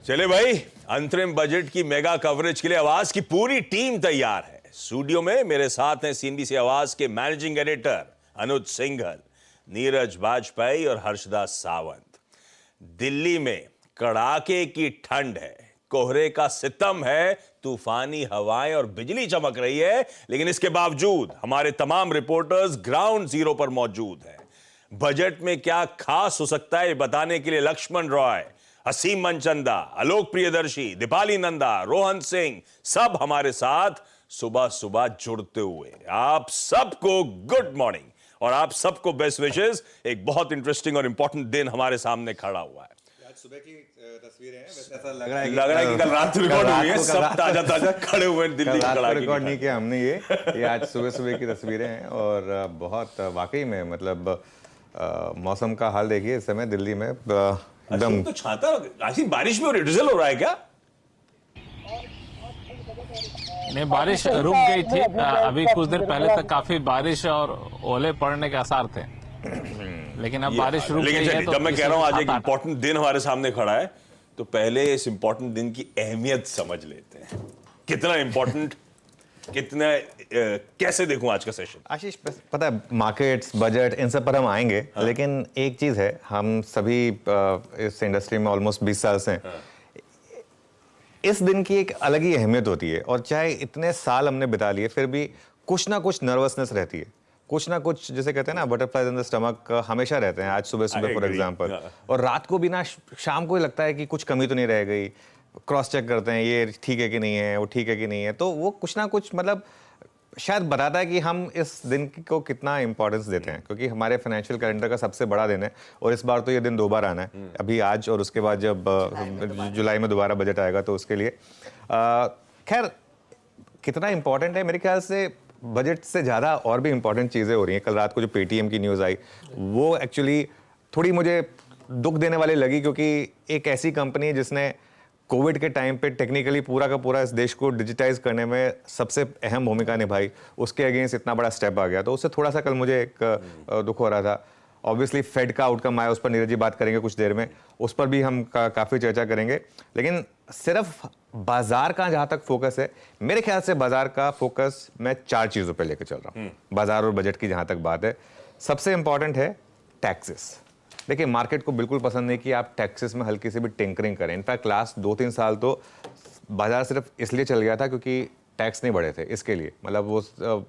चले भाई, अंतरिम बजट की मेगा कवरेज के लिए आवाज की पूरी टीम तैयार है। स्टूडियो में मेरे साथ हैं सीएनबीसी आवाज के मैनेजिंग एडिटर अनुज सिंघल, नीरज वाजपेयी और हर्षदास सावंत। दिल्ली में कड़ाके की ठंड है, कोहरे का सितम है, तूफानी हवाएं और बिजली चमक रही है, लेकिन इसके बावजूद हमारे तमाम रिपोर्टर्स ग्राउंड जीरो पर मौजूद हैं। बजट में क्या खास हो सकता है ये बताने के लिए लक्ष्मण रॉय, असीम मनचंदा, आलोक प्रियदर्शी, दीपाली नंदा, रोहन सिंह सब हमारे साथ सुबह सुबह जुड़ते हुए। आप सबको गुड मॉर्निंग और आप सबको बेस्ट विशेस। एक बहुत इंटरेस्टिंग और इंपॉर्टेंट दिन हमारे सामने खड़ा हुआ है। आज सुबह की तस्वीरें हैं, वैसे ऐसा लग रहा है कि कल रात रिकॉर्ड हुई है, सब ताजा ताजा खड़े हुए हैं दिल्ली के रिकॉर्ड नहीं किया हमने। ये आज सुबह सुबह की तस्वीरें हैं और बहुत वाकई में मतलब मौसम का हाल देखिए इस समय दिल्ली में एकदम तो छाता आशीष, बारिश में रिड्रिजल हो रहा है क्या? नहीं, बारिश रुक गई थी। अभी कुछ देर पहले तक काफी बारिश और ओले पड़ने के आसार थे, लेकिन अब बारिश रुक गई है। तो जब मैं कह रहा हूं आज एक इंपॉर्टेंट दिन हमारे सामने खड़ा है, तो पहले इस इंपॉर्टेंट दिन की अहमियत समझ लेते हैं। कितना इंपॉर्टेंट, कितना कैसे देखूं आज का सेशन? आशीष, पता है मार्केट्स, बजट, इन सब पर हम आएंगे। हाँ। लेकिन एक चीज है, हम सभी इस इंडस्ट्री में ऑलमोस्ट 20 साल से हैं। हाँ। इस दिन की एक अलग ही अहमियत होती है और चाहे इतने साल हमने बिता लिए फिर भी कुछ ना कुछ नर्वसनेस रहती है, कुछ ना कुछ, जैसे कहते हैं ना बटरफ्लाइज इन द स्टमक, हमेशा रहते हैं। आज सुबह सुबह फॉर एग्जांपल, और रात को भी ना, शाम को लगता है कि कुछ कमी तो नहीं रह गई। क्रॉस चेक करते हैं, ये ठीक है कि नहीं है, वो ठीक है कि नहीं है। तो वो कुछ ना कुछ मतलब शायद बताता है कि हम इस दिन को कितना इंपॉर्टेंस देते हैं, क्योंकि हमारे फाइनेंशियल कैलेंडर का सबसे बड़ा दिन है। और इस बार तो ये दिन 2 बार आना है, अभी आज और उसके बाद जब जुलाई में दोबारा बजट आएगा तो उसके लिए। खैर, कितना इंपॉर्टेंट है, मेरे ख्याल से बजट से ज़्यादा और भी इंपॉर्टेंट चीज़ें हो रही हैं। कल रात को जो पेटीएम की न्यूज़ आई वो एक्चुअली थोड़ी मुझे दुख देने वाली लगी, क्योंकि एक ऐसी कंपनी जिसने कोविड के टाइम पे टेक्निकली पूरा का पूरा इस देश को डिजिटाइज करने में सबसे अहम भूमिका निभाई, उसके अगेंस्ट इतना बड़ा स्टेप आ गया, तो उससे थोड़ा सा कल मुझे एक दुख हो रहा था। ऑब्वियसली फेड का आउटकम आया, उस पर नीरज जी बात करेंगे कुछ देर में, उस पर भी हम काफ़ी चर्चा करेंगे। लेकिन सिर्फ बाजार का जहाँ तक फोकस है, मेरे ख्याल से बाजार का फोकस मैं 4 चीज़ों पर लेकर चल रहा हूँ। बाजार और बजट की जहाँ तक बात है, सबसे इंपॉर्टेंट है टैक्सेस। देखिए, मार्केट को बिल्कुल पसंद नहीं कि आप टैक्सेस में हल्की से भी टिंकरिंग करें। इनफैक्ट लास्ट 2-3 साल तो बाजार सिर्फ इसलिए चल गया था क्योंकि टैक्स नहीं बढ़े थे, इसके लिए, मतलब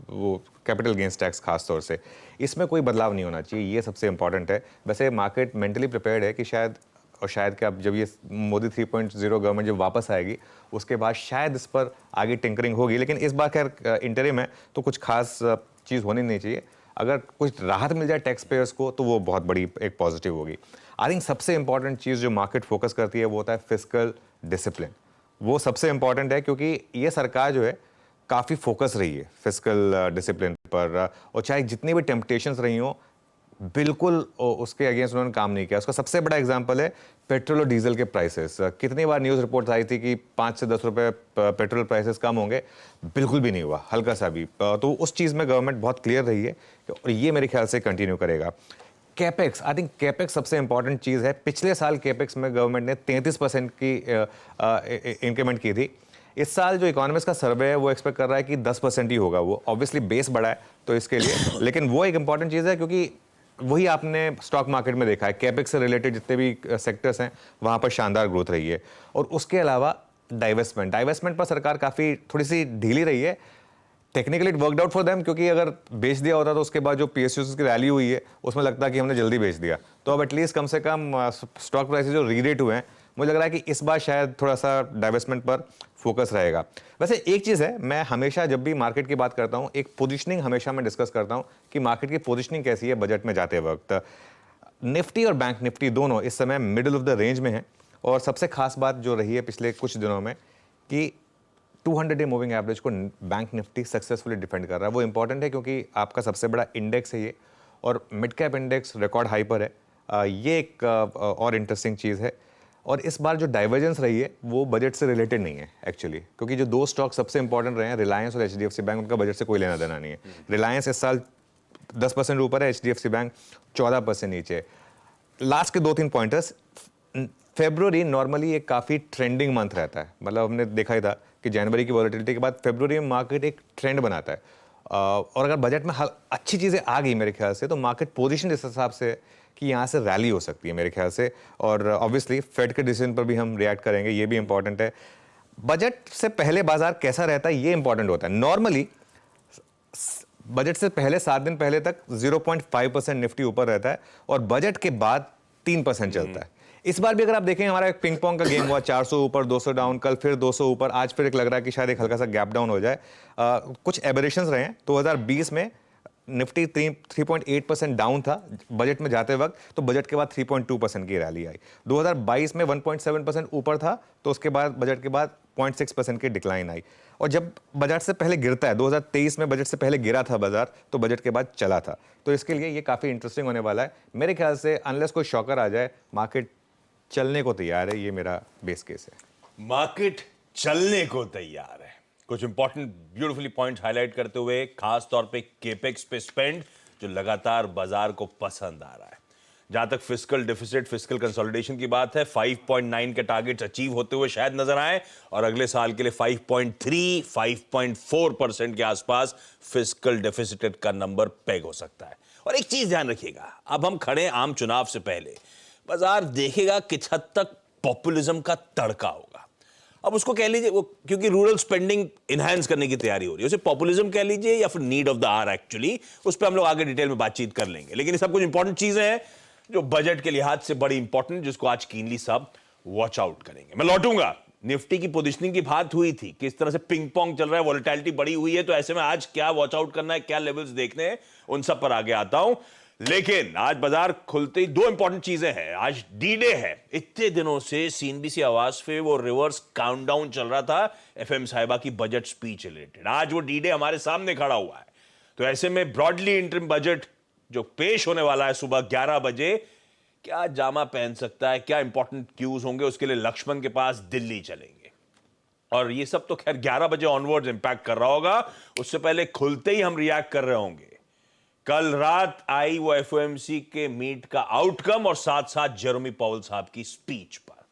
वो कैपिटल गेंस टैक्स खास तौर से। इसमें कोई बदलाव नहीं होना चाहिए, ये सबसे इंपॉर्टेंट है। वैसे मार्केट मेंटली प्रिपेयर्ड है कि शायद कि अब जब ये मोदी 3.0 गवर्नमेंट जब वापस आएगी उसके बाद शायद इस पर आगे टिंकरिंग होगी। लेकिन इस बार खैर इंटरिम है तो कुछ खास चीज़ होनी नहीं चाहिए। अगर कुछ राहत मिल जाए टैक्स पेयर्स को तो वो बहुत बड़ी एक पॉजिटिव होगी। आई थिंक सबसे इंपॉर्टेंट चीज़ जो मार्केट फोकस करती है वो होता है फिस्कल डिसिप्लिन। वो सबसे इंपॉर्टेंट है क्योंकि ये सरकार जो है काफ़ी फोकस रही है फिस्कल डिसिप्लिन पर, और चाहे जितनी भी टेम्पटेशंस रही हों बिल्कुल उसके अगेंस्ट उन्होंने काम नहीं किया। उसका सबसे बड़ा एग्जांपल है पेट्रोल और डीजल के प्राइसेस। कितनी बार न्यूज़ रिपोर्ट्स आई थी कि 5 से 10 रुपए पेट्रोल प्राइसेस कम होंगे, बिल्कुल भी नहीं हुआ, हल्का सा भी। तो उस चीज़ में गवर्नमेंट बहुत क्लियर रही है और ये मेरे ख्याल से कंटिन्यू करेगा। कैपेक्स, आई थिंक कैपेक्स सबसे इंपॉर्टेंट चीज़ है। पिछले साल कैपेक्स में गवर्नमेंट ने 33% की इंक्रीमेंट की थी। इस साल जो इकोनॉमिस्ट का सर्वे है वो एक्सपेक्ट कर रहा है कि 10% ही होगा। वो ऑब्वियसली बेस बढ़ा है तो इसके लिए, लेकिन वो एक इंपॉर्टेंट चीज़ है क्योंकि वही आपने स्टॉक मार्केट में देखा है, कैपेक्स से रिलेटेड जितने भी सेक्टर्स हैं वहाँ पर शानदार ग्रोथ रही है। और उसके अलावा डाइवेस्टमेंट पर सरकार काफ़ी थोड़ी सी ढीली रही है। Technically it worked out for them, क्योंकि अगर बेच दिया होता तो उसके बाद जो PSUs की रैली हुई है उसमें लगता है कि हमने जल्दी बेच दिया। तो अब एटलीस्ट कम से कम स्टॉक प्राइसेस जो रीरेट हुए हैं, मुझे लग रहा है कि इस बार शायद थोड़ा सा डाइवेस्टमेंट पर फोकस रहेगा। वैसे एक चीज़ है, मैं हमेशा जब भी मार्केट की बात करता हूँ एक पोजीशनिंग हमेशा मैं डिस्कस करता हूँ कि मार्केट की पोजीशनिंग कैसी है बजट में जाते वक्त। निफ्टी और बैंक निफ्टी दोनों इस समय मिडिल ऑफ द रेंज में है। और सबसे खास बात जो रही है पिछले कुछ दिनों में कि 200 डे मूविंग एवरेज को बैंक निफ्टी सक्सेसफुली डिफेंड कर रहा है। वो इंपॉर्टेंट है क्योंकि आपका सबसे बड़ा इंडेक्स है ये, और mid cap index record high पर है। ये एक और इंटरेस्टिंग चीज़ है। और इस बार जो डाइवर्जेंस रही है वो बजट से रिलेटेड नहीं है एक्चुअली, क्योंकि जो 2 स्टॉक सबसे इंपॉर्टेंट रहे हैं, रिलायंस और HDFC बैंक, उनका बजट से कोई लेना देना नहीं है। रिलायंस इस साल 10% ऊपर है, HDFC बैंक 14% नीचे। लास्ट के 2-3 पॉइंटर्स, फरवरी नॉर्मली एक काफ़ी ट्रेंडिंग मंथ रहता है, मतलब हमने देखा ही था कि जनवरी की वॉलेटिलिटी के बाद फरवरी में मार्केट एक ट्रेंड बनाता है। और अगर बजट में अच्छी चीज़ें आ गई मेरे ख्याल से, तो मार्केट पोजीशन इस हिसाब से कि यहाँ से रैली हो सकती है मेरे ख्याल से। और ऑब्वियसली फेड के डिसीजन पर भी हम रिएक्ट करेंगे, ये भी इंपॉर्टेंट है। बजट से पहले बाजार कैसा रहता है ये इंपॉर्टेंट होता है। नॉर्मली बजट से पहले 7 दिन पहले तक 0.5% निफ्टी ऊपर रहता है और बजट के बाद 3% चलता है। इस बार भी अगर आप देखें, हमारा एक पिंग पोंग का गेम हुआ, 400 ऊपर 200 डाउन, कल फिर 200 ऊपर, आज फिर एक लग रहा है कि शायद एक हल्का सा गैप डाउन हो जाए। कुछ एबरेशंस रहे हैं। 2020 में निफ्टी 3.8% डाउन था बजट में जाते वक्त, तो बजट के बाद 3.2% की रैली आई। 2022 में 1.7% ऊपर था, तो उसके बाद बजट के बाद 0.6% की डिक्लाइन आई। और जब बजट से पहले गिरता है, 2023 में बजट से पहले गिरा था बाजार, तो बजट के बाद चला था। तो इसके लिए ये काफ़ी इंटरेस्टिंग होने वाला है मेरे ख्याल से। अनलेस कोई शॉकर आ जाए, मार्केट चलने को तैयार है, ये मेरा बेस केस है। मार्केट चलने को तैयार है। कुछ इंपॉर्टेंट ब्यूटीफुली पॉइंट हाईलाइट करते हुए, खास तौर पे केपेक्स पे स्पेंड जो लगातार बाजार को पसंद आ रहा है। जहां तक फिस्कल डेफिसिट, फिस्कल कंसोलिडेशन की बात है, 5.9 के टारगेट्स अचीव होते हुए शायद नजर आए और अगले साल के लिए 5.3, 5.4% के आसपास फिस्कल डेफिसिट का नंबर पेग हो सकता है। और एक चीज ध्यान रखिएगा, अब हम खड़े हैं आम चुनाव से पहले, बाजार देखेगा किस हद तक पॉपुलिज्म का तड़का होगा। अब उसको कह लीजिए, वो क्योंकि रूरल स्पेंडिंग इनहैंस करने की तैयारी हो रही है, उसे पॉपुलिज्म कह लीजिए या फिर need of the hour, actually उस पर हम लोग आगे डिटेल में बातचीत कर लेंगे। लेकिन ये सब कुछ इंपॉर्टेंट चीजें हैं जो बजट के लिहाज से बड़ी इंपॉर्टेंट, जिसको आज कीनली सब वॉच आउट करेंगे। मैं लौटूंगा, निफ्टी की पोजीशनिंग की बात हुई थी, किस तरह से पिंग पोंग चल रहा है, वॉलेटिलिटी बढ़ी हुई है, तो ऐसे में आज क्या वॉच आउट करना है, क्या लेवल्स देखने हैं, उन सब पर आगे आता हूं। लेकिन आज बाजार खुलते ही 2 इंपॉर्टेंट चीजें हैं। आज डी डे है। इतने दिनों से सीएनबीसी आवाज पे वो रिवर्स काउंटडाउन चल रहा था एफएम साहिबा की बजट स्पीच रिलेटेड। आज वो डी डे हमारे सामने खड़ा हुआ है। तो ऐसे में ब्रॉडली इंटरिम बजट जो पेश होने वाला है सुबह 11 बजे, क्या जामा पहन सकता है, क्या इंपॉर्टेंट क्यूज होंगे, उसके लिए लक्ष्मण के पास दिल्ली चलेंगे। और ये सब तो खैर 11 बजे ऑनवर्ड्स इंपैक्ट कर रहा होगा, उससे पहले खुलते ही हम रिएक्ट कर रहे होंगे। कल रात आई वो एफओएमसी के मीट का आउटकम और साथ साथ जेरोमी पावेल साहब की स्पीच पर।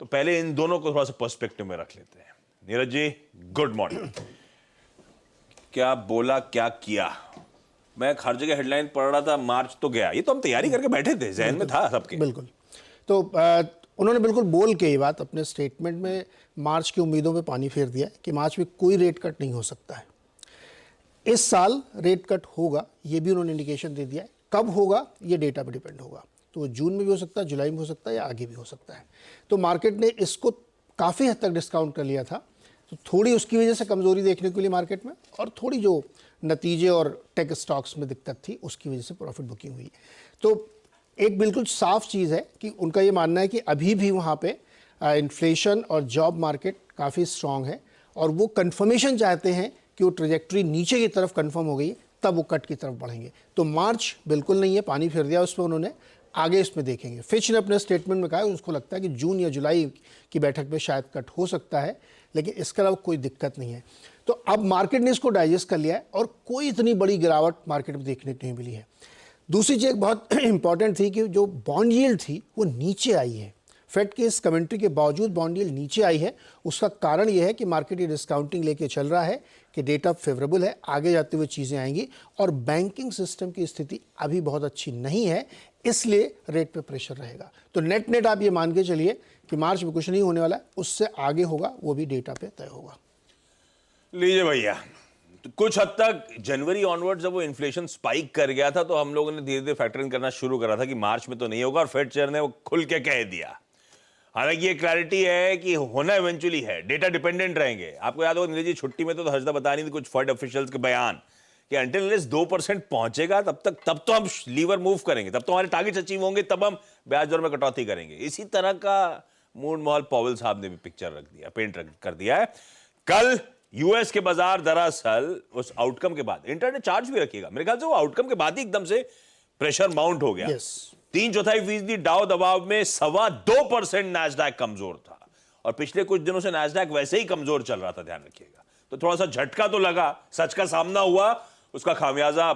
तो पहले इन दोनों को थोड़ा सा पर्सपेक्टिव में रख लेते हैं। Neeraj ji, good morning. क्या बोला, क्या किया? मैं हर जगह हेडलाइन पढ़ रहा था, मार्च तो गया, ये तो हम तैयारी करके बैठे थे, जहन में था सबके। बिल्कुल। तो उन्होंने बिल्कुल बोल के ये बात अपने स्टेटमेंट में मार्च की उम्मीदों पे पानी फेर दिया कि मार्च में कोई रेट कट नहीं हो सकता है। इस साल रेट कट होगा, ये भी उन्होंने इंडिकेशन दे दिया है। कब होगा ये डेटा पे डिपेंड होगा, तो जून में भी हो सकता है, जुलाई में हो सकता है, या आगे भी हो सकता है। तो मार्केट ने इसको काफ़ी हद तक डिस्काउंट कर लिया था, तो थोड़ी उसकी वजह से कमज़ोरी देखने को मिली मार्केट में, और थोड़ी जो नतीजे और टेक स्टॉक्स में दिक्कत थी उसकी वजह से प्रॉफिट बुकिंग हुई। तो एक बिल्कुल साफ चीज़ है कि उनका ये मानना है कि अभी भी वहाँ पे इन्फ्लेशन और जॉब मार्केट काफ़ी स्ट्रांग है, और वो कंफर्मेशन चाहते हैं कि वो ट्रेजेक्ट्री नीचे की तरफ कंफर्म हो गई, तब वो कट की तरफ बढ़ेंगे। तो मार्च बिल्कुल नहीं है, पानी फेर दिया उस पर उन्होंने, आगे इसमें देखेंगे। फिच ने अपने स्टेटमेंट में कहा है उसको लगता है कि जून या जुलाई की बैठक में शायद कट हो सकता है, लेकिन इसके अलावा कोई दिक्कत नहीं है। तो अब मार्केट ने इसको डाइजेस्ट कर लिया है और कोई इतनी बड़ी गिरावट मार्केट में देखने को नहीं मिली है। दूसरी चीज़ एक बहुत इंपॉर्टेंट थी कि जो बॉन्ड यील्ड थी वो नीचे आई है। फेड के इस कमेंट्री के बावजूद बॉन्ड यील्ड नीचे आई है। उसका कारण यह है कि मार्केट ये डिस्काउंटिंग लेके चल रहा है कि डेटा फेवरेबल है, आगे जाते हुए चीज़ें आएंगी, और बैंकिंग सिस्टम की स्थिति अभी बहुत अच्छी नहीं है, इसलिए रेट पे प्रेशर रहेगा। तो नेट नेट आप ये मान के चलिए कि मार्च में कुछ नहीं होने वाला है, उससे आगे होगा, वो भी डेटा पे तय होगा। लीजिए भैया, तो कुछ हद तक जनवरी ऑनवर्ड जब वो इन्फ्लेशन स्पाइक कर गया था, तो हम लोगों ने धीरे धीरे फैक्टरिंग करना शुरू करा था कि मार्च में तो नहीं होगा, और फेड चेयर ने वो खुल के कह दिया। हालांकि ये क्लैरिटी है कि होना इवेंचुअली है, डेटा डिपेंडेंट रहेंगे। आपको याद होगा नीरज जी, छुट्टी में तो हर्षदा बता नहीं थी कुछ फेड ऑफिशियल्स के बयान कि अंटिल 2% पहुंचेगा तब तो हम लीवर मूव करेंगे, तब तो हमारे टारगेट्स अचीव होंगे, तब हम ब्याज दर में कटौती करेंगे। इसी तरह का मूड माहौल पावेल साहब ने भी पिक्चर रख दिया, पेंट कर दिया है। कल यूएस के बाजार दरअसल उस आउटकम के बाद, इंटरनेट चार्ज भी रखिएगा, मेरे ख्याल से वो आउटकम के बाद ही एकदम से प्रेशर माउंट हो गया। 3/4% डाउ दबाव में 2.25% नैस्डैक कमजोर था, और पिछले कुछ दिनों से नैस्डैक वैसे ही कमजोर चल रहा था, ध्यान रखिएगा। तो थोड़ा सा झटका तो लगा, सच का सामना हुआ, उसका खामियाजा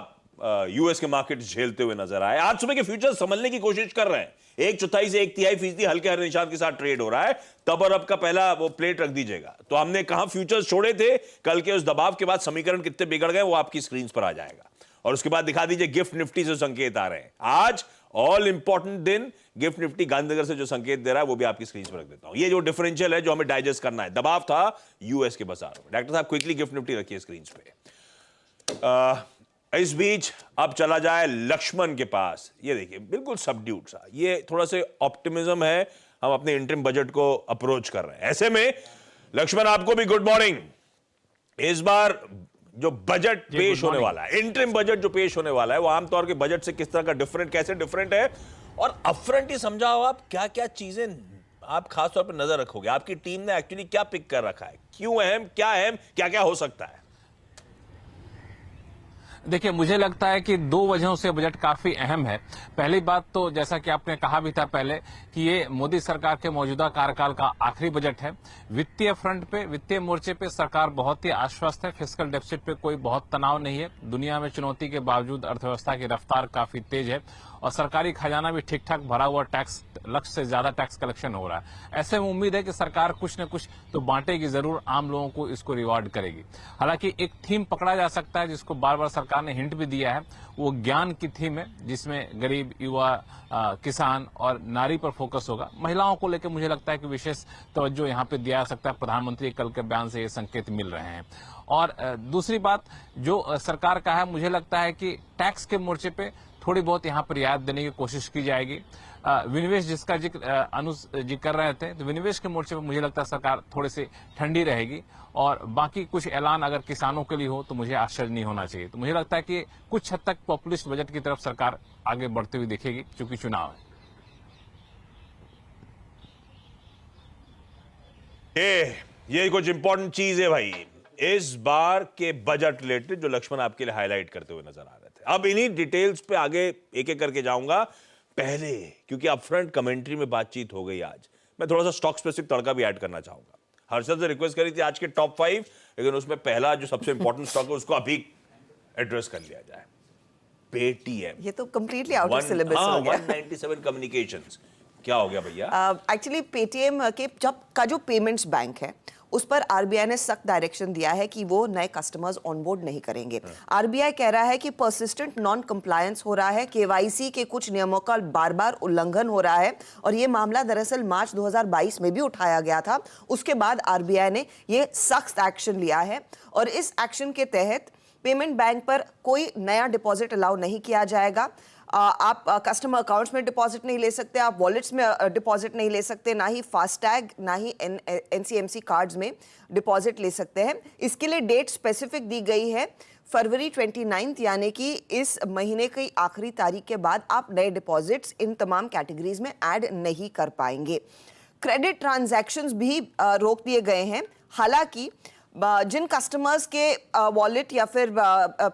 यूएस के मार्केट झेलते हुए नजर आए। आज सुबह के फ्यूचर्स समझने की कोशिश कर रहे हैं। 1/4 से 1/3% हल्के हरे निशान के साथ ट्रेड हो रहा है। तब और अब का पहला वो प्लेट रख दीजिएगा। तो हमने कहां फ्यूचर्स छोड़े थे, कल के उस दबाव के बाद समीकरण कितने बिगड़ गए वो आपकी स्क्रीन पर आ जाएगा। और उसके बाद दिखा दीजिए गिफ्ट निफ्टी से संकेत आ रहे हैं। आज ऑल इंपॉर्टेंट दिन गिफ्ट निफ्टी गांधीनगर से जो संकेत दे रहा है वो भी आपकी स्क्रीन पर रख देता हूं। ये जो डिफरेंशियल है जो हमें डाइजेस्ट करना है, दबाव था यूएस के बाजार में। डॉक्टर साहब क्विकली गिफ्ट निफ्टी रखिए स्क्रीन पे। इस बीच अब चला जाए लक्ष्मण के पास। ये देखिए बिल्कुल सबड्यूड सा, ये थोड़ा से ऑप्टिमिज्म है। हम अपने इंटरिम बजट को अप्रोच कर रहे हैं। ऐसे में लक्ष्मण आपको भी गुड मॉर्निंग। इस बार जो बजट पेश होने वाला है, इंटरिम बजट जो पेश होने वाला है, वो आमतौर के बजट से किस तरह का डिफरेंट, कैसे डिफरेंट है, और अपफ्रंट ही समझाओ आप क्या क्या चीजें आप खासतौर पर नजर रखोगे। आपकी टीम ने एक्चुअली क्या पिक कर रखा है, क्यों अहम, क्या क्या हो सकता है। देखिए, मुझे लगता है कि दो वजहों से बजट काफी अहम है। पहली बात तो जैसा कि आपने कहा भी था पहले कि ये मोदी सरकार के मौजूदा कार्यकाल का आखिरी बजट है। वित्तीय फ्रंट पे, वित्तीय मोर्चे पे सरकार बहुत ही आश्वस्त है। फिस्कल डेफिसिट पे कोई बहुत तनाव नहीं है। दुनिया में चुनौती के बावजूद अर्थव्यवस्था की रफ्तार काफी तेज है और सरकारी खजाना भी ठीक ठाक भरा हुआ, टैक्स लक्ष्य से ज्यादा टैक्स कलेक्शन हो रहा है। ऐसे में उम्मीद है कि सरकार कुछ न कुछ तो बांटेगी जरूर, आम लोगों को इसको रिवार्ड करेगी। हालांकि एक थीम पकड़ा जा सकता है जिसको बार बार सरकार ने हिंट भी दिया है, वो ज्ञान की थीम है, जिसमें गरीब, युवा, किसान और नारी पर फोकस होगा। महिलाओं को लेकर मुझे लगता है कि विशेष तवज्जो यहाँ पे दिया जा सकता है। प्रधानमंत्री कल के बयान से ये संकेत मिल रहे हैं। और दूसरी बात जो सरकार का है, मुझे लगता है कि टैक्स के मोर्चे पे थोड़ी बहुत यहाँ पर रियायत देने की कोशिश की जाएगी। विनिवेश जिसका जिक्र कर रहे थे, तो विनिवेश के मोर्चे पर मुझे लगता है सरकार थोड़ी सी ठंडी रहेगी। और बाकी कुछ ऐलान अगर किसानों के लिए हो तो मुझे आश्चर्य नहीं होना चाहिए। तो मुझे लगता है कि कुछ हद तक पॉपुलिस्ट बजट की तरफ सरकार आगे बढ़ती हुई दिखेगी, क्योंकि चुनाव है। ये कुछ इंपॉर्टेंट चीज है भाई इस बार के बजट रिलेटेड, जो लक्ष्मण आपके लिए हाईलाइट करते हुए नजर आ रहे थे। अब इन्हीं डिटेल्स पे आगे एक एक करके जाऊंगा। पहले क्योंकि अपफ्रंट कमेंट्री में बातचीत हो गई, आज मैं थोड़ा सा स्टॉक स्पेसिफिक तड़का भी ऐड करना चाहूंगा। हर्षद से रिक्वेस्ट करी थी आज के टॉप 5, लेकिन उसमें पहला जो सबसे इंपॉर्टेंट स्टॉक है उसको अभी एड्रेस कर लिया जाए। पेटीएम, ये तो कंप्लीटली आउट ऑफ सिलेबस हो गया। 197 कम्युनिकेशंस, क्या हो गया भैया? एक्चुअली पेटीएम के जब का जो पेमेंट्स बैंक है उस पर आरबीआई ने सख्त डायरेक्शन दिया है कि वो नए कस्टमर्स ऑनबोर्ड नहीं करेंगे। आरबीआई कह रहा है कि परसिस्टेंट नॉन कंप्लायंस हो रहा है, केवाईसी के कुछ नियमों का बार बार उल्लंघन हो रहा है। और ये मामला दरअसल मार्च 2022 में भी उठाया गया था। उसके बाद आरबीआई ने ये सख्त एक्शन लिया है और इस एक्शन के तहत पेमेंट बैंक पर कोई नया डिपॉजिट अलाउ नहीं किया जाएगा। आप कस्टमर अकाउंट्स में डिपॉजिट नहीं ले सकते, आप वॉलेट्स में डिपॉजिट नहीं ले सकते, ना ही फास्टैग, ना ही एनसीएमसी कार्ड्स में डिपॉजिट ले सकते हैं। इसके लिए डेट स्पेसिफिक दी गई है फरवरी 29, यानी कि इस महीने की आखिरी तारीख के बाद आप नए डिपॉजिट्स इन तमाम कैटेगरीज में ऐड नहीं कर पाएंगे। क्रेडिट ट्रांजैक्शंस भी रोक दिए गए हैं। हालांकि जिन कस्टमर्स के वॉलेट या फिर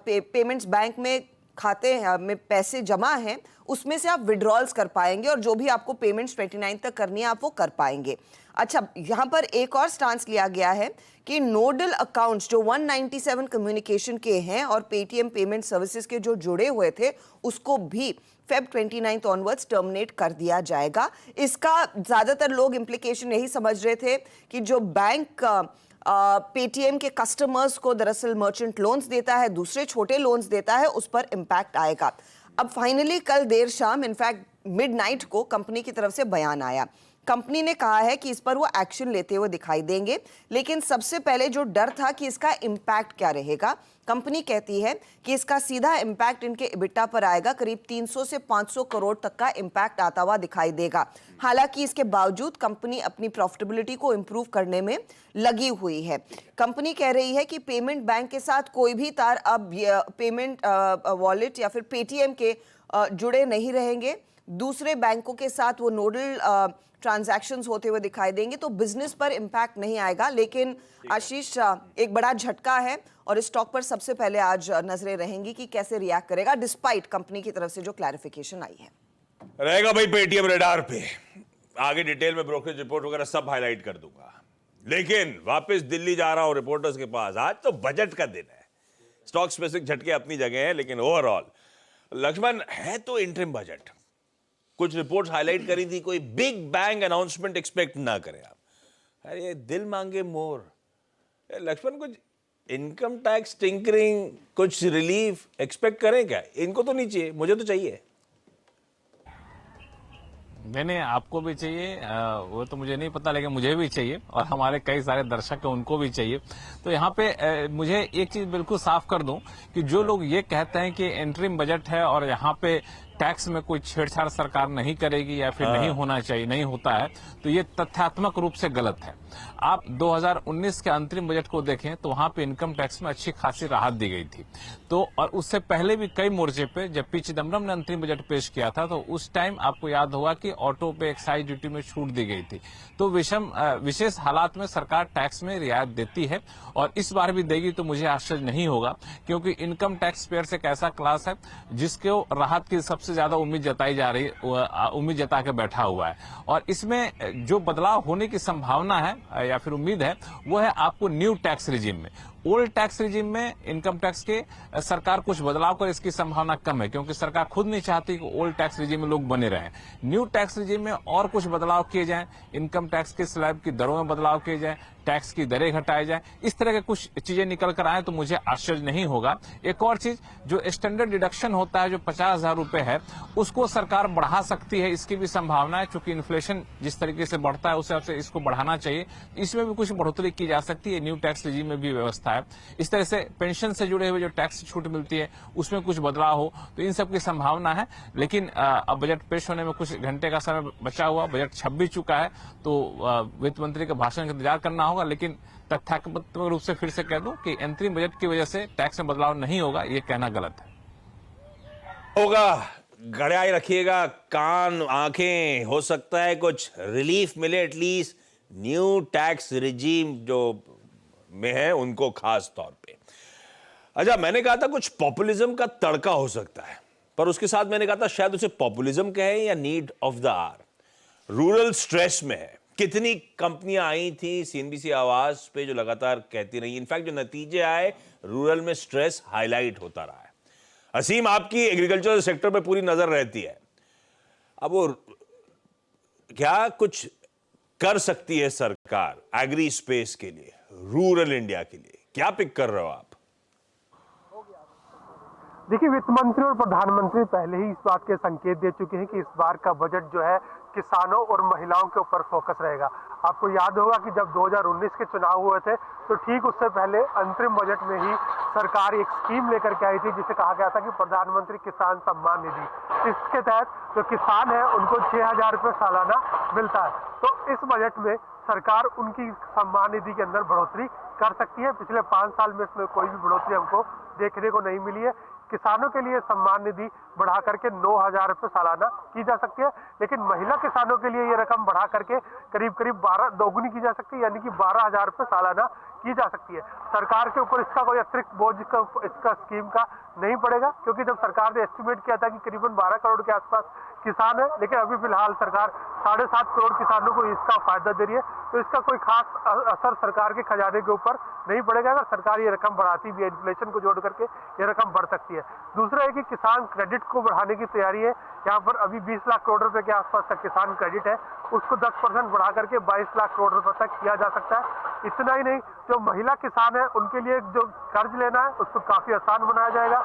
पेमेंट्स बैंक में खाते में पैसे जमा हैं उसमें से आप विड्रॉल्स कर पाएंगे और जो भी आपको पेमेंट्स 29 तक करनी है आप वो कर पाएंगे। अच्छा, यहाँ पर एक और स्टांस लिया गया है कि नोडल अकाउंट्स जो 197 कम्युनिकेशन के हैं और पेटीएम पेमेंट सर्विसेज के जो जुड़े हुए थे उसको भी फेब 29 ऑनवर्ड्स टर्मिनेट कर दिया जाएगा। इसका ज्यादातर लोग इम्प्लीकेशन यही समझ रहे थे कि जो बैंक पेटीएम के कस्टमर्स को दरअसल मर्चेंट लोन्स देता है, दूसरे छोटे लोन्स देता है, उस पर इम्पैक्ट आएगा। अब फाइनली कल देर शाम, इनफैक्ट मिडनाइट को कंपनी की तरफ से बयान आया। कंपनी ने कहा है कि इस पर वो एक्शन लेते हुए दिखाई देंगे, लेकिन सबसे पहले जो डर था कि इसका इम्पैक्ट क्या रहेगा, कंपनी कहती है कि इसका सीधा इम्पैक्ट इनके इबिटा पर आएगा। करीब 300 से 500 करोड़ तक का इम्पैक्ट आता हुआ दिखाई देगा। हालांकि इसके बावजूद कंपनी अपनी प्रॉफिटेबिलिटी को इंप्रूव करने में लगी हुई है। कंपनी कह रही है कि पेमेंट बैंक के साथ कोई भी तार अब पेमेंट वॉलेट या फिर पेटीएम के जुड़े नहीं रहेंगे। दूसरे बैंकों के साथ वो नोडल ट्रांजैक्शंस होते हुए दिखाई देंगे, तो बिजनेस पर इम्पैक्ट नहीं आएगा। लेकिन आशीष, एक बड़ा झटका है और इस स्टॉक पर सबसे पहले आज नजरें रहेंगी कि कैसे रिएक्ट करेगा, डिस्पाइट कंपनी की तरफ से जो क्लैरिफिकेशन आई है। रहेगा भाई पेटीएम रेडार पे, आगे डिटेल में ब्रोकरेज रिपोर्ट वगैरह सब हाईलाइट कर दूंगा। लेकिन वापस दिल्ली जा रहा हूं रिपोर्टर्स के पास। आज तो बजट का दिन है, स्टॉक स्पेसिफिक झटके अपनी जगह हैं, लेकिन ओवरऑल लक्ष्मण है तो इंटरिम बजट। कुछ रिपोर्ट्स हाईलाइट करी थी, कोई बिग बैंग अनाउंसमेंट एक्सपेक्ट ना करें आप। अरे दिल मांगे मोर। लक्ष्मण कुछ इनकम टैक्स टिंकरिंग, कुछ रिलीफ एक्सपेक्ट करें क्या? इनको तो नहीं चाहिए, मुझे तो चाहिए। नहीं, आपको भी चाहिए, वो तो मुझे नहीं पता, लेकिन मुझे भी चाहिए और हमारे कई सारे दर्शक हैं उनको भी चाहिए। तो यहाँ पे मुझे एक चीज बिल्कुल साफ कर दूं कि जो लोग ये कहते हैं कि इंटरिम बजट है और यहाँ पे टैक्स में कोई छेड़छाड़ सरकार नहीं करेगी या फिर नहीं होना चाहिए, नहीं होता है, तो ये तथ्यात्मक रूप से गलत है। आप 2019 के अंतरिम बजट को देखें तो वहां पे इनकम टैक्स में अच्छी खासी राहत दी गई थी। तो और उससे पहले भी कई मोर्चे पे जब पी चिदम्बरम ने अंतरिम बजट पेश किया था तो उस टाइम आपको याद होगा कि ऑटो पे एक्साइज ड्यूटी में छूट दी गई थी। तो विशेष हालात में सरकार टैक्स में रियायत देती है और इस बार भी देगी, तो मुझे आश्चर्य नहीं होगा, क्योंकि इनकम टैक्स पेयर्स एक ऐसा क्लास है जिसको राहत की सबसे ज्यादा उम्मीद जताई जा रही, उम्मीद जता के बैठा हुआ है। और इसमें जो बदलाव होने की संभावना है या फिर उम्मीद है वो है आपको न्यू टैक्स रिजीम में। ओल्ड टैक्स रिजीम में इनकम टैक्स के सरकार कुछ बदलाव करे, इसकी संभावना कम है, क्योंकि सरकार खुद नहीं चाहती कि ओल्ड टैक्स रिजीम में लोग बने रहें। न्यू टैक्स रिजीम में और कुछ बदलाव किए जाएं, इनकम टैक्स के स्लैब की दरों में बदलाव किए जाएं, टैक्स की दरें घटाई जाए, इस तरह के कुछ चीजें निकल कर आए तो मुझे आश्चर्य नहीं होगा। एक और चीज, जो स्टैंडर्ड डिडक्शन होता है जो 50,000 रुपए है, उसको सरकार बढ़ा सकती है, इसकी भी संभावना है, क्योंकि इन्फ्लेशन जिस तरीके से बढ़ता है उस हिसाब से इसको बढ़ाना चाहिए। इसमें भी कुछ बढ़ोतरी की जा सकती है, न्यू टैक्स रिजीम में भी व्यवस्था है। इस तरह से पेंशन से जुड़े हुए जो टैक्स छूट मिलती है उसमें कुछ बदलाव हो, तो इन सब की संभावना है। लेकिन अब बजट पेश होने में कुछ घंटे का समय बचा हुआ, बजट छप भी चुका है, तो वित्त मंत्री के भाषण का इंतजार करना होगा। लेकिन तथ्यात्मक रूप से फिर से कह दूं कि अंतरिम बजट की वजह से टैक्स में बदलाव नहीं होगा, ये कहना गलत है। होगा, गड़ाई रखिएगा कान आंखें, हो सकता है कुछ रिलीफ मिले एटलीस्ट न्यू टैक्स रिजीम जो में है उनको खास तौर पे। अच्छा, मैंने कहा था कुछ पॉपुलिज्म का तड़का हो सकता है, पर उसके साथ मैंने कहा था शायद उसे पॉपुलिज्म कहें या need of the hour. Rural stress में है। कितनी कंपनियां आई थी सीएनबीसी आवाज पे जो लगातार कहती रही, इनफैक्ट जो नतीजे आए रूरल में स्ट्रेस हाईलाइट होता रहा है। असीम, आपकी एग्रीकल्चर सेक्टर पे पूरी नजर रहती है, अब वो क्या कुछ कर सकती है सरकार एग्री स्पेस के लिए, रूरल इंडिया के लिए? क्या पिक कर रहे हो आप? देखिए, वित्त मंत्री और प्रधानमंत्री पहले ही इस बात के संकेत दे चुके हैं कि इस बार का बजट जो है किसानों और महिलाओं के ऊपर फोकस रहेगा। आपको याद होगा कि जब 2019 के चुनाव हुए थे तो ठीक उससे पहले अंतरिम बजट में ही सरकार एक स्कीम लेकर के आई थी जिसे कहा गया था कि प्रधानमंत्री किसान सम्मान निधि। इसके तहत जो किसान है उनको 6,000 रुपये सालाना मिलता है। तो इस बजट में सरकार उनकी सम्मान निधि के अंदर बढ़ोतरी कर सकती है। पिछले 5 साल में इसमें कोई भी बढ़ोतरी हमको देखने को नहीं मिली है। किसानों के लिए सम्मान निधि बढ़ा करके 9,000 रुपये सालाना की जा सकती है, लेकिन महिला किसानों के लिए ये रकम बढ़ा करके करीब 12 दोगुनी की जा सकती है, यानी कि 12,000 रुपये सालाना की जा सकती है। सरकार के ऊपर इसका कोई अतिरिक्त बोझ इसका स्कीम का नहीं पड़ेगा, क्योंकि जब सरकार ने एस्टिमेट किया था कि करीबन 12 करोड़ के आसपास किसान है, लेकिन अभी फिलहाल सरकार 7.5 करोड़ किसानों को इसका फायदा दे रही है, तो इसका कोई खास असर सरकार के खजाने के ऊपर नहीं पड़ेगा। अगर सरकार ये रकम बढ़ाती भी है, इन्फ्लेशन को जोड़ करके ये रकम बढ़ सकती है। दूसरा है कि किसान क्रेडिट को बढ़ाने की तैयारी है। यहाँ पर अभी 20 लाख करोड़ रुपए के आसपास का किसान क्रेडिट है, उसको 10% बढ़ा करके 22 लाख करोड़ रुपए तक किया जा सकता है। इतना ही नहीं, जो महिला किसान है उनके लिए जो कर्ज लेना है उसको काफी आसान बनाया जाएगा।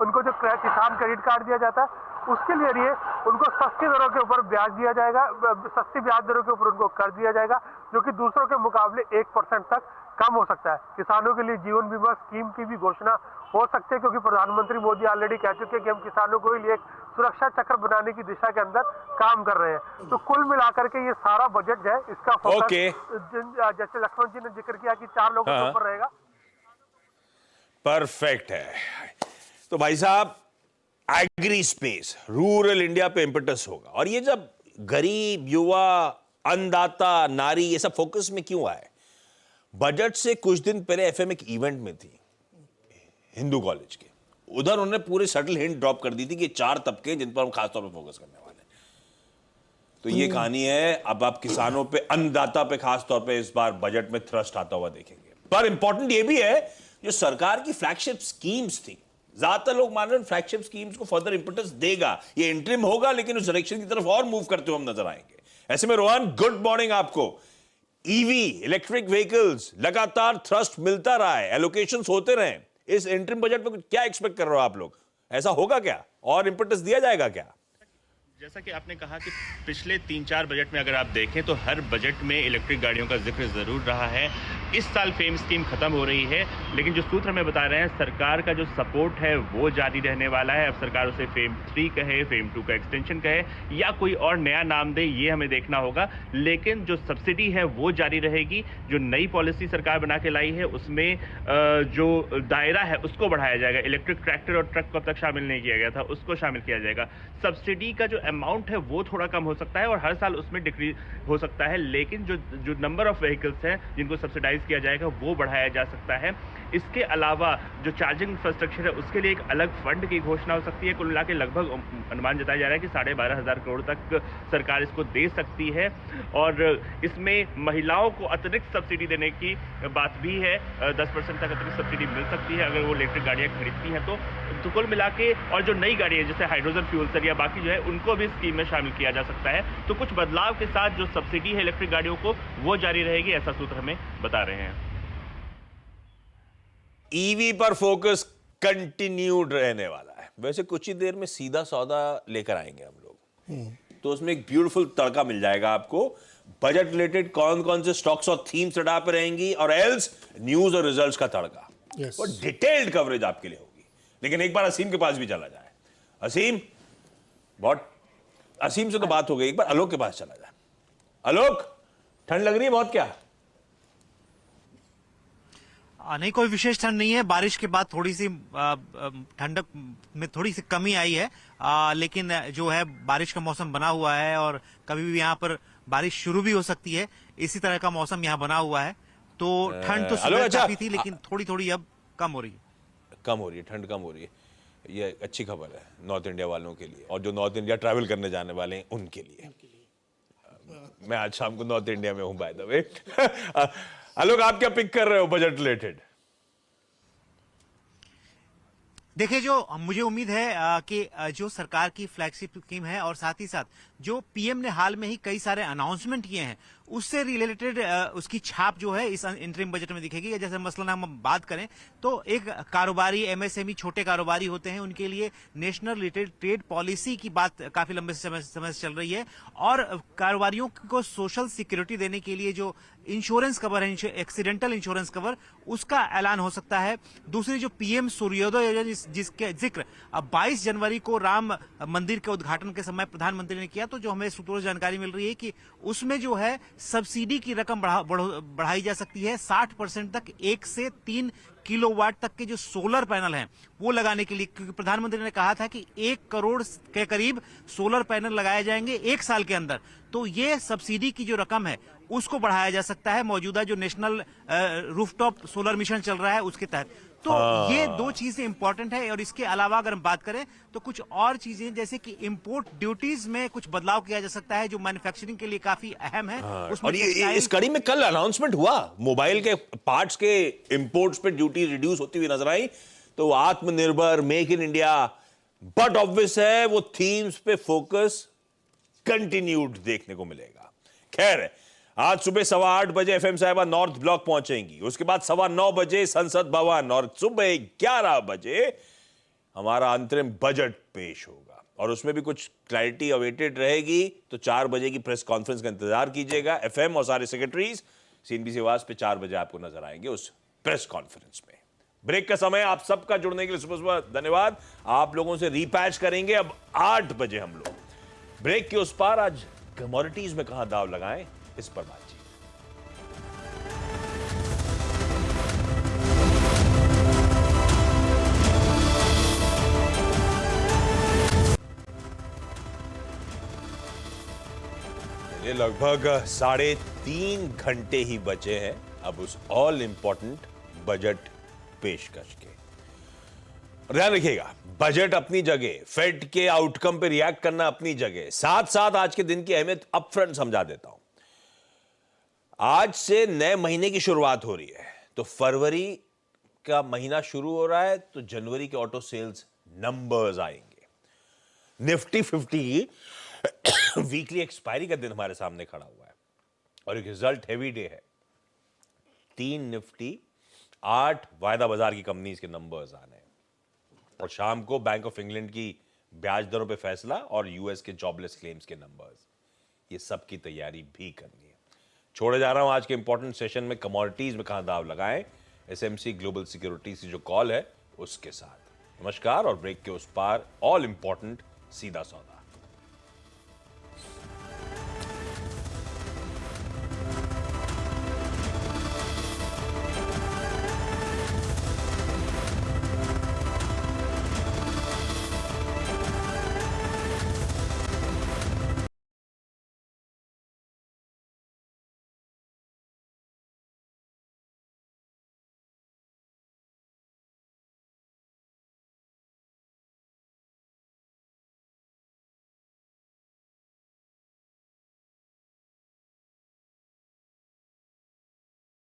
उनको जो किसान क्रेडिट कार्ड दिया जाता है उसके लिए उनको सस्ती दरों के ऊपर ब्याज दिया जाएगा, सस्ती ब्याज दरों के ऊपर उनको कर्ज दिया जाएगा, जो कि दूसरों के मुकाबले 1% तक कम हो सकता है। किसानों के लिए जीवन बीमा स्कीम की भी घोषणा हो सकती है, क्योंकि प्रधानमंत्री मोदी ऑलरेडी कह चुके हैं कि हम किसानों को लिए एक सुरक्षा चक्र बनाने की दिशा के अंदर काम कर रहे हैं। तो कुल मिलाकर के ये सारा बजट है, इसका फोकस जैसे लक्ष्मण जी ने जिक्र किया कि 4 लोगों के ऊपर रहेगा। परफेक्ट है। तो भाई साहब, एग्री स्पेस, रूरल इंडिया पे इंपटस होगा, और ये जब गरीब, युवा, अन्नदाता, नारी, ये सब फोकस में क्यों आए? बजट से कुछ दिन पहले एफएम एक इवेंट में थी हिंदू कॉलेज के, उधर उन्होंने पूरे सटल हिंट ड्रॉप कर दी थी कि 4 तबके जिन पर हम खासतौर पर फोकस करने वाले हैं। तो ये कहानी है, अब आप किसानों पे, अन्नदाता पे खासतौर पे इस बार बजट में थ्रस्ट आता हुआ देखेंगे। पर इंपॉर्टेंट ये भी है जो सरकार की फ्लैगशिप स्कीम्स थी, ज्यादातर लोग मान रहे हैं फ्लैगशिप स्कीम्स को फर्दर इंपॉर्टेंस देगा, ये इंटरिम होगा लेकिन उस डायरेक्शन की तरफ और मूव करते हुए हम नजर आएंगे। ऐसे में रोहन, गुड मॉर्निंग आपको। ईवी इलेक्ट्रिक व्हीकल्स लगातार थ्रस्ट मिलता रहा है, एलोकेशंस होते रहे, इस इंटरिम बजट में क्या एक्सपेक्ट कर रहे हो आप लोग? ऐसा होगा क्या और इंपॉर्टेंस दिया जाएगा क्या? जैसा कि आपने कहा कि पिछले 3-4 बजट में अगर आप देखें तो हर बजट में इलेक्ट्रिक गाड़ियों का जिक्र जरूर रहा है। इस साल फेम स्कीम खत्म हो रही है, लेकिन जो सूत्र हमें बता रहे हैं सरकार का जो सपोर्ट है वो जारी रहने वाला है। अब सरकार उसे फेम 3 कहे, फेम 2 का एक्सटेंशन कहे या कोई और नया नाम दे, ये हमें देखना होगा। लेकिन जो सब्सिडी है वो जारी रहेगी। जो नई पॉलिसी सरकार बना के लाई है उसमें जो दायरा है उसको बढ़ाया जाएगा। इलेक्ट्रिक ट्रैक्टर और ट्रक को अब तक शामिल नहीं किया गया था, उसको शामिल किया जाएगा। सब्सिडी का जो अमाउंट है वो थोड़ा कम हो सकता है और हर साल उसमें डिक्रीज हो सकता है, लेकिन जो नंबर ऑफ व्हीकल्स हैं जिनको सब्सिडाइज किया जाएगा वो बढ़ाया जा सकता है। इसके अलावा जो चार्जिंग इंफ्रास्ट्रक्चर है उसके लिए एक अलग फंड की घोषणा हो सकती है। कुल मिला के लगभग अनुमान जताया जा रहा है कि 12,500 करोड़ तक सरकार इसको दे सकती है और इसमें महिलाओं को अतिरिक्त सब्सिडी देने की बात भी है। 10% तक अतिरिक्त सब्सिडी मिल सकती है अगर वो इलेक्ट्रिक गाड़ियां खरीदती हैं तो कुल मिला के। और जो नई गाड़ियां जैसे हाइड्रोजन फ्यूल सेल या बाकी जो है उनको भी स्कीम में शामिल किया जा सकता है। तो कुछ बदलाव के साथ जो सब्सिडी है इलेक्ट्रिक गाड़ियों को वो जारी रहेगी, ऐसा सूत्र हमें बता रहे हैं। ईवी पर फोकस कंटिन्यूड रहने वाला है। वैसे कुछ ही देर में सीधा सौदा लेकर आएंगे हम लोग, तो उसमें एक ब्यूटीफुल तड़का मिल जाएगा आपको। बजट रिलेटेड कौन कौन से स्टॉक्स और थीम्स रडार पर रहेंगी और एल्स न्यूज और रिजल्ट्स का तड़का और डिटेल्ड कवरेज आपके लिए होगी। लेकिन एक बार असीम के पास भी चला जाए। असीम से तो बात हो गई, एक बार आलोक के पास चला जाए। आलोक, ठंड लग रही है बहुत क्या? नहीं, कोई विशेष ठंड नहीं है। बारिश के बाद थोड़ी सी ठंडक में थोड़ी सी कमी आई है, लेकिन जो है बारिश का मौसम बना हुआ है और कभी भी यहाँ पर बारिश शुरू भी हो सकती है। इसी तरह का मौसम यहाँ बना हुआ है, तो ठंड तो सुबह काफी थी लेकिन थोड़ी थोड़ी अब कम हो रही है। ठंड कम हो रही है, ये अच्छी खबर है नॉर्थ इंडिया वालों के लिए और जो नॉर्थ इंडिया ट्रैवल करने जाने वाले हैं उनके लिए। मैं आज शाम को नॉर्थ इंडिया में हूं बाय द वे। आलोक, आप क्या पिक कर रहे हो बजट रिलेटेड? देखिए, जो मुझे उम्मीद है कि जो सरकार की फ्लैगशिप स्कीम है और साथ ही साथ जो पीएम ने हाल में ही कई सारे अनाउंसमेंट किए हैं उससे रिलेटेड उसकी छाप जो है इस इंटरिम बजट में दिखेगी। जैसे मसलन हम बात करें तो एक कारोबारी, एमएसएमई छोटे कारोबारी होते हैं, उनके लिए नेशनल रिटेल ट्रेड पॉलिसी की बात काफी लंबे समय से चल रही है और कारोबारियों को सोशल सिक्योरिटी देने के लिए जो इंश्योरेंस कवर है, एक्सीडेंटल इंश्योरेंस कवर, उसका ऐलान हो सकता है। दूसरी जो पीएम सूर्योदय योजना जिसके जिक्र अब 22 जनवरी को राम मंदिर के उद्घाटन के समय प्रधानमंत्री ने किया, तो जो हमें सूत्रों से जानकारी मिल रही है कि उसमें जो है सब्सिडी की रकम बढ़ाई जा सकती है 60% तक। 1 से 3 किलोवाट तक के जो सोलर पैनल हैं वो लगाने के लिए, क्योंकि प्रधानमंत्री ने कहा था कि 1 करोड़ के करीब सोलर पैनल लगाए जाएंगे 1 साल के अंदर। तो ये सब्सिडी की जो रकम है उसको बढ़ाया जा सकता है मौजूदा जो नेशनल रूफटॉप सोलर मिशन चल रहा है उसके तहत। तो ये 2 चीजें इंपॉर्टेंट है। और इसके अलावा अगर हम बात करें तो कुछ और चीजें जैसे कि इंपोर्ट ड्यूटीज में कुछ बदलाव किया जा सकता है जो मैन्युफैक्चरिंग के लिए काफी अहम है। और ये इस कड़ी में कल अनाउंसमेंट हुआ, मोबाइल के पार्ट्स के इंपोर्ट्स पे ड्यूटी रिड्यूस होती हुई नजर आई। तो आत्मनिर्भर, make in India, but obvious है वो थीम्स पे फोकस कंटिन्यूड देखने को मिलेगा। खैर, आज सुबह 8:15 बजे एफएम साहिबा नॉर्थ ब्लॉक पहुंचेंगी, उसके बाद 9:15 बजे संसद भवन और सुबह 11 बजे हमारा अंतरिम बजट पेश होगा और उसमें भी कुछ क्लैरिटी अवेटेड रहेगी। तो 4 बजे की प्रेस कॉन्फ्रेंस का इंतजार कीजिएगा। एफएम और सारे सेक्रेटरीज सीएनबीसी आवाज पे 4 बजे आपको नजर आएंगे उस प्रेस कॉन्फ्रेंस में। ब्रेक का समय, आप सबका जुड़ने के लिए सुबह सुबह धन्यवाद। आप लोगों से रीपैच करेंगे अब 8 बजे हम लोग। ब्रेक के उस पार आज कमोडिटीज में कहां दाव लगाएं, इस पर बातचीत। ये लगभग 3.5 घंटे ही बचे हैं अब उस ऑल इंपॉर्टेंट बजट पेशकश के। ध्यान रखिएगा, बजट अपनी जगह, फेड के आउटकम पे रिएक्ट करना अपनी जगह, साथ साथ आज के दिन की अहमियत अपफ्रंट समझा देता हूं। आज से नए महीने की शुरुआत हो रही है, तो फरवरी का महीना शुरू हो रहा है तो जनवरी के ऑटो सेल्स नंबर्स आएंगे। निफ्टी 50 की वीकली एक्सपायरी का दिन हमारे सामने खड़ा हुआ है और एक रिजल्ट हैवी डे है। 3 निफ्टी, 8 वायदा बाजार की कंपनीज के नंबर्स आने हैं और शाम को बैंक ऑफ इंग्लैंड की ब्याज दरों पे फैसला और यूएस के जॉबलेस क्लेम्स के नंबर्स। ये सब की तैयारी भी करनी है। छोड़े जा रहा हूं आज के इंपॉर्टेंट सेशन में कमोडिटीज में कहां दाव लगाएं, एसएमसी ग्लोबल सिक्योरिटीज की जो कॉल है उसके साथ। नमस्कार और ब्रेक के उस पार ऑल इंपॉर्टेंट सीधा सौदा।